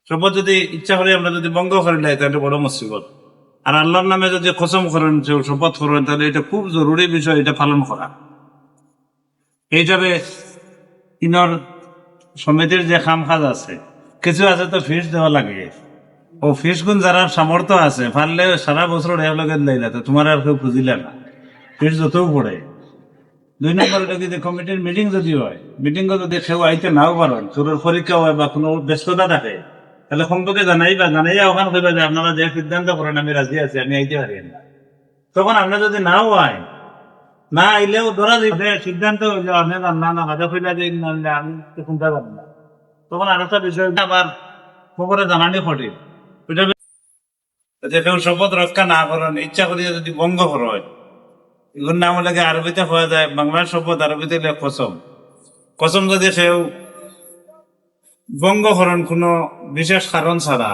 শপথ যদি ইচ্ছা করে আমরা যদি ভঙ্গ করে লাই তাহলে বড় মুসিবত। আর আল্লাহর নামে যদি কসম করেন, শপথ করেন, তাহলে এটা খুব জরুরি বিষয়, এটা পালন করা। এই হিসাবে ইনর সমিতির যে কাম কাজ আছে, কিছু আছে তো ফিস দেওয়া লাগে। ও ফিস গুণ যারা সামর্থ্য আছে পারলে সারা বছর এগুলোকে দিলে তো তোমার আর কেউ খুঁজিলে না, ফিস যতও পড়ে। 2 নম্বর যদি কমিটির মিটিং যদি হয়, মিটিং যদি কেউ আইতে নাও পারেন, তোর পরীক্ষা হয় বা কোনো ব্যস্ততা থাকে, তাহলে সম্পর্কে জানাইয়া ওখানে কইবা যে আপনারা যে সিদ্ধান্ত করেন আমি রাজি আছি, আমি আইতে পারি না। তখন আপনার যদি নাও হয়, না আইলেও ধরা দিবে সিদ্ধান্ত হইলে আপনি না না হাজা কইলা যে আমি চিন্তা করেন না, তখন আর একটা বিষয় আবার খবরে জানানি কঠিন। ওইটা যে কেউ শপথ রক্ষা না করেন, ইচ্ছা করিয়া যদি ভঙ্গ করা হয়, এগুলোর নাম লাগে আরবিতে হয়ে যায়, বাংলার শপথ আরবিতে কসম। কসম যদি কেউ ভঙ্গ করেন কোনো বিশেষ কারণ ছাড়া,